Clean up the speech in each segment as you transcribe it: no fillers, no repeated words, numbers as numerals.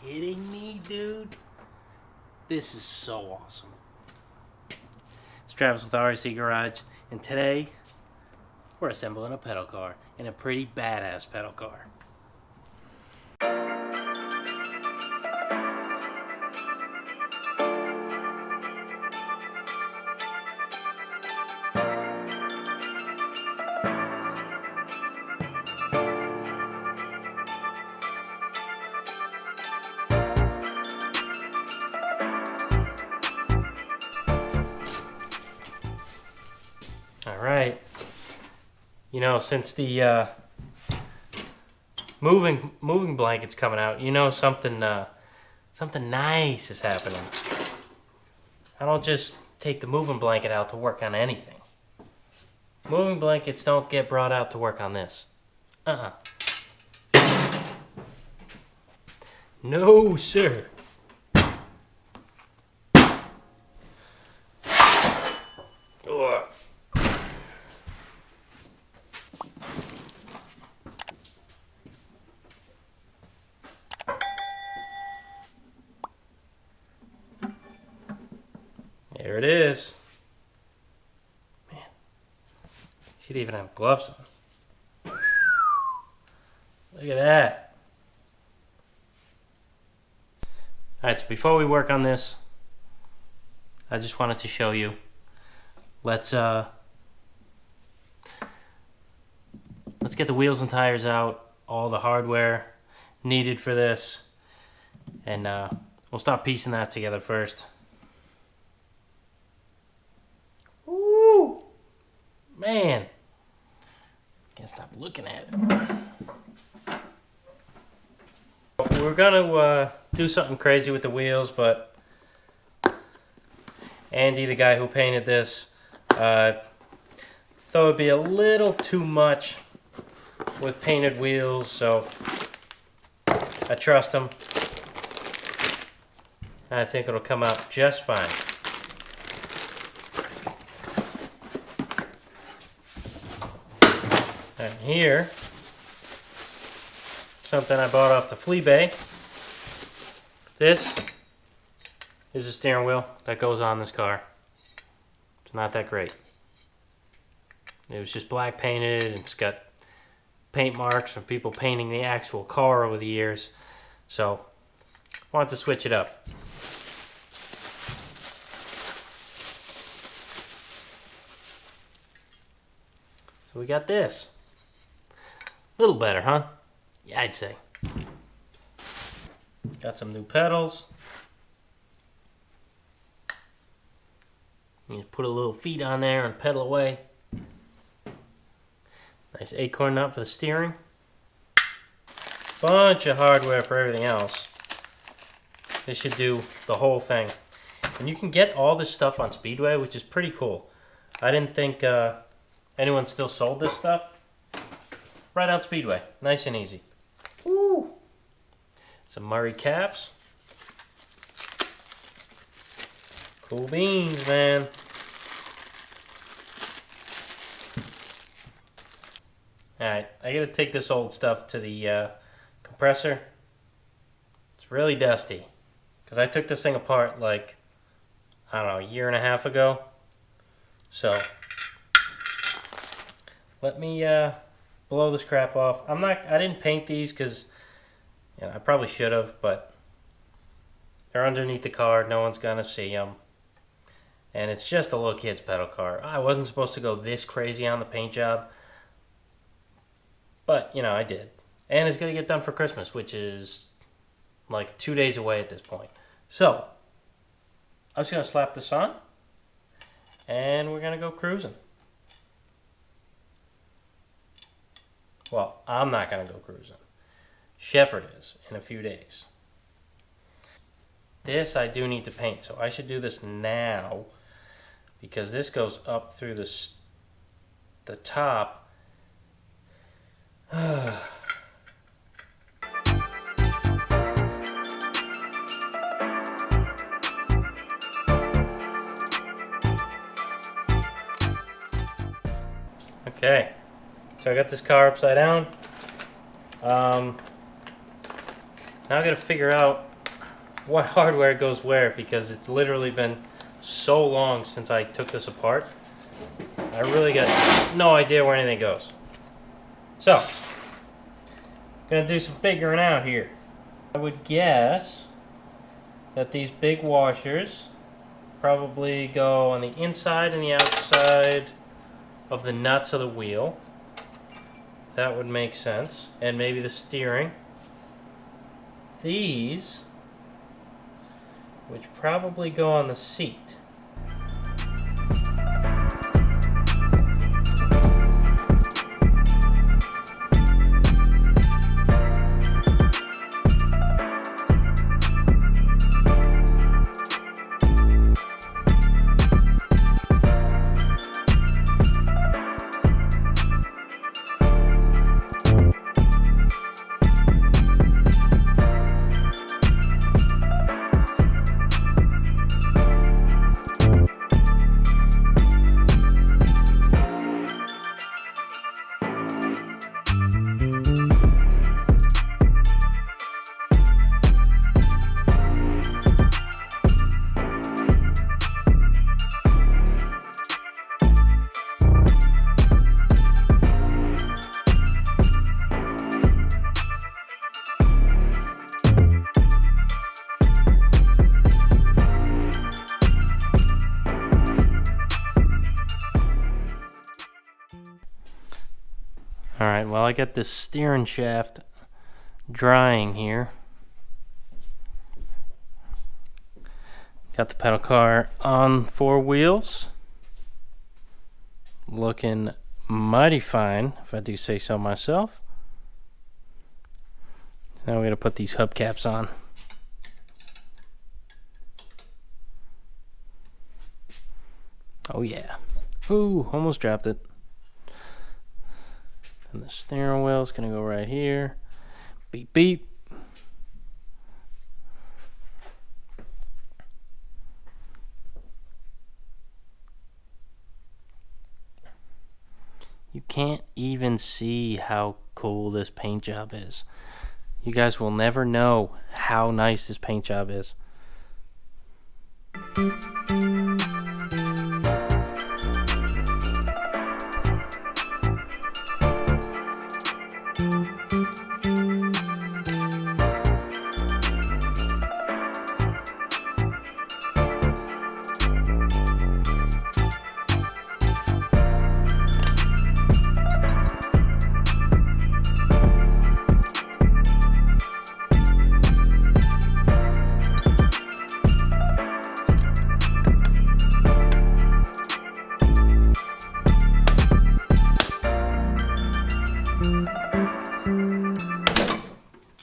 kidding me, dude? This is so awesome. It's Travis with RC Garage, and today we're assembling a pedal car, and a pretty badass pedal car. Alright, you know, since the moving blanket's coming out, you know something nice is happening. I don't just take the moving blanket out to work on anything. Moving blankets don't get brought out to work on this. No, sir. Ugh. There it is. Man, she'd even have gloves on. Look at that. Alright, so before we work on this, I just wanted to show you. Let's get the wheels and tires out, all the hardware needed for this, and we'll start piecing that together first. Woo! Man, can't stop looking at it. We're gonna do something crazy with the wheels, but Andy, the guy who painted this, thought it would be a little too much with painted wheels, so I trust him. I think it'll come out just fine. And here, something I bought off the flea bay. This is a steering wheel that goes on this car. It's not that great. It was just black painted, and it's got paint marks from people painting the actual car over the years. So, I wanted to switch it up. So we got this. A little better, huh? Yeah, I'd say. Got some new pedals. You just put a little feet on there and pedal away. Nice acorn nut for the steering. Bunch of hardware for everything else. This should do the whole thing. And you can get all this stuff on Speedway, which is pretty cool. I didn't think anyone still sold this stuff. Right on Speedway. Nice and easy. Woo! Some Murray caps. Cool beans, man. Alright, I gotta take this old stuff to the compressor. It's really dusty. Because I took this thing apart like, I don't know, a year and a half ago. So, let me blow this crap off. I didn't paint these because, you know, I probably should have, but they're underneath the car. No one's gonna see them. And it's just a little kid's pedal car. I wasn't supposed to go this crazy on the paint job, but, you know, I did. And it's gonna get done for Christmas, which is like 2 days away at this point. So, I'm just gonna slap this on, and we're gonna go cruising. Well, I'm not going to go cruising. Shepard is in a few days. This I do need to paint, so I should do this now because this goes up through the top. Okay. So I got this car upside down. I Now I gotta figure out what hardware goes where, because it's literally been so long since I took this apart. I really got no idea where anything goes. So, gonna do some figuring out here. I would guess that these big washers probably go on the inside and the outside of the nuts of the wheel. That would make sense. And maybe the steering. These, which probably go on the seat. Alright, well, I got this steering shaft drying here. Got the pedal car on 4 wheels. Looking mighty fine, if I do say so myself. Now we're going to put these hubcaps on. Oh yeah. Ooh, almost dropped it. And the steering wheel is going to go right here. Beep, beep. You can't even see how cool this paint job is. You guys will never know how nice this paint job is.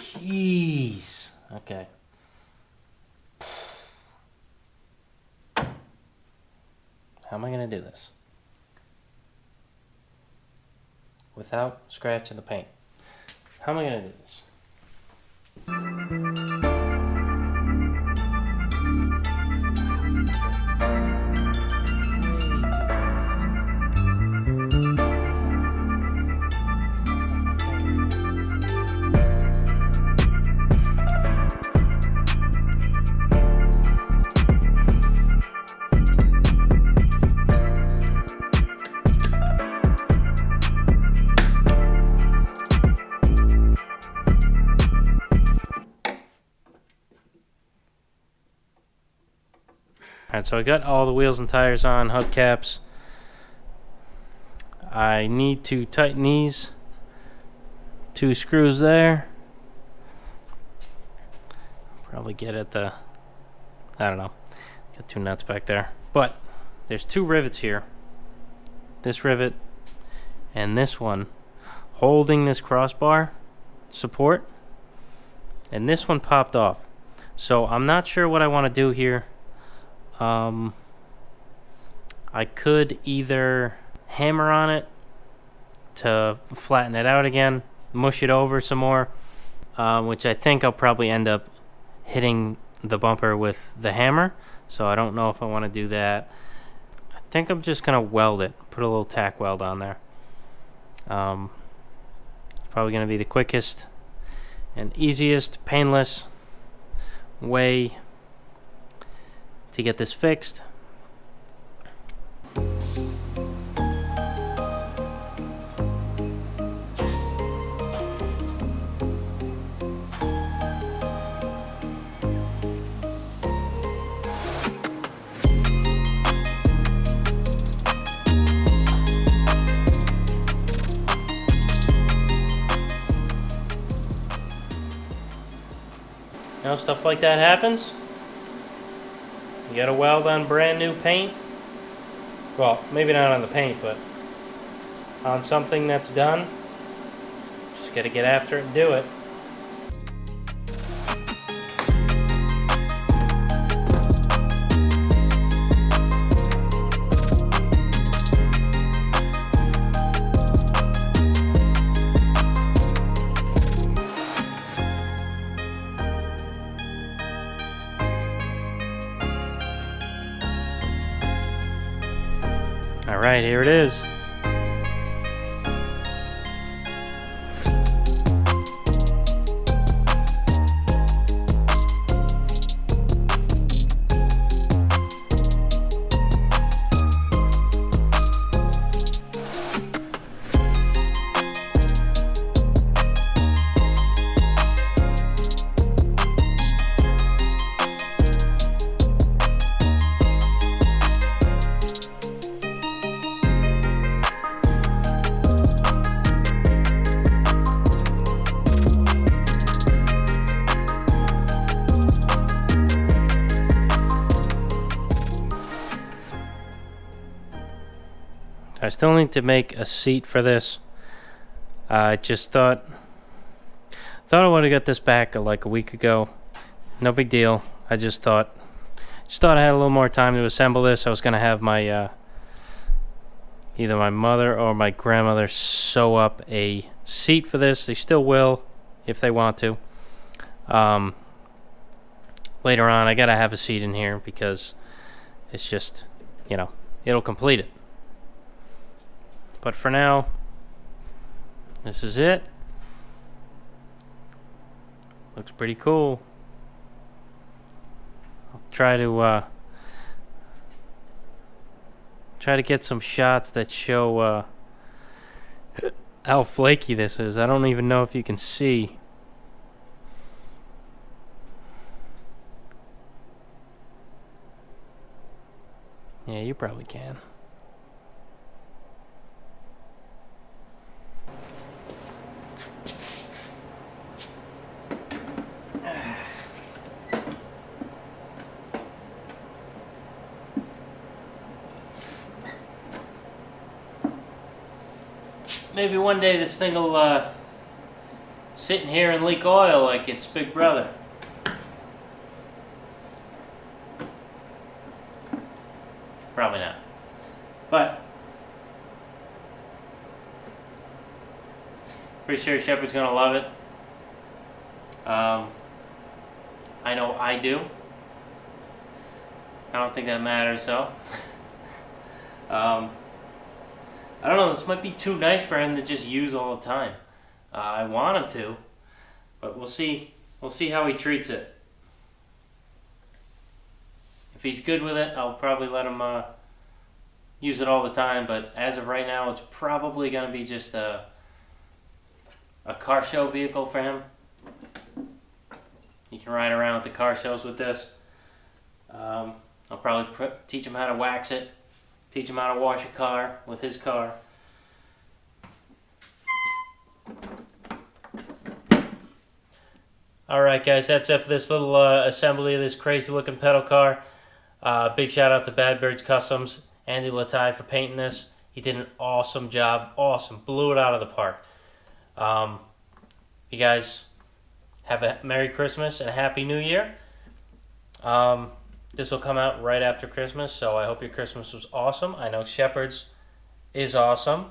Jeez. Okay. How am I going to do this without scratching the paint? How am I going to do this? Alright, so I got all the wheels and tires on, hubcaps. I need to tighten these 2 screws there. Probably get at the, I don't know, got 2 nuts back there. But there's 2 rivets here. This rivet and this one holding this crossbar support. And this one popped off. So I'm not sure what I want to do here. I could either hammer on it to flatten it out again, mush it over some more, which I think I'll probably end up hitting the bumper with the hammer, so I don't know if I want to do that. I think I'm just going to weld it, put a little tack weld on there. It's probably going to be the quickest and easiest, painless way to get this fixed. You know, stuff like that happens. You gotta weld on brand new paint. Well, maybe not on the paint, but on something that's done. Just gotta get after it and do it. All right, here it is. I still need to make a seat for this. I just thought I would have got this back like a week ago. No big deal. I just thought I had a little more time to assemble this. I was gonna have my either my mother or my grandmother sew up a seat for this. They still will if they want to. Later on, I gotta have a seat in here because it's just, you know, it'll complete it. But for now, this is it. Looks pretty cool. I'll try to get some shots that show how flaky this is. I don't even know if you can see. Yeah, you probably can. Maybe one day this thing will sit in here and leak oil like its big brother. Probably not. But pretty sure Shepard's gonna love it. I know I do. I don't think that matters though. I don't know, this might be too nice for him to just use all the time. I want him to, but we'll see. We'll see how he treats it. If he's good with it, I'll probably let him use it all the time, but as of right now, it's probably going to be just a car show vehicle for him. He can ride around at the car shows with this. I'll probably teach him how to wax it. Teach him how to wash a car with his car. Alright guys, that's it for this little assembly of this crazy looking pedal car. Big shout out to Bad Birds Customs, Andy Latai for painting this. He did an awesome job. Awesome. Blew it out of the park. You guys have a Merry Christmas and a Happy New Year. This will come out right after Christmas, so I hope your Christmas was awesome. I know Shepard's is awesome,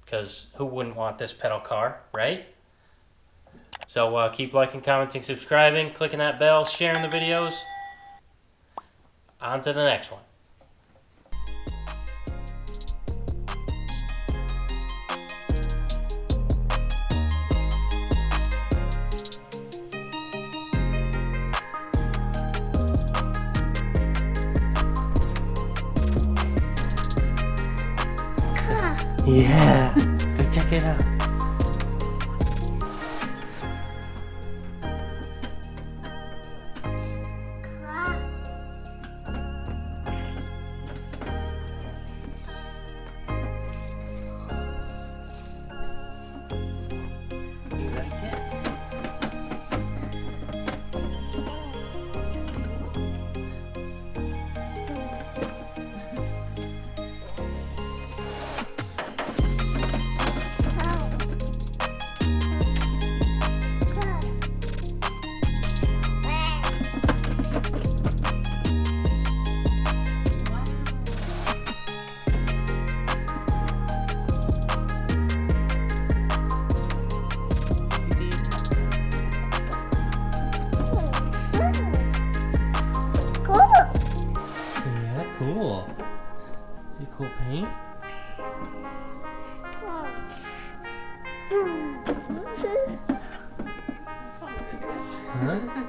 because who wouldn't want this pedal car, right? So keep liking, commenting, subscribing, clicking that bell, sharing the videos. On to the next one. Yeah. Go check it out. You like it? Yeah, cool. Is it cool paint? Huh?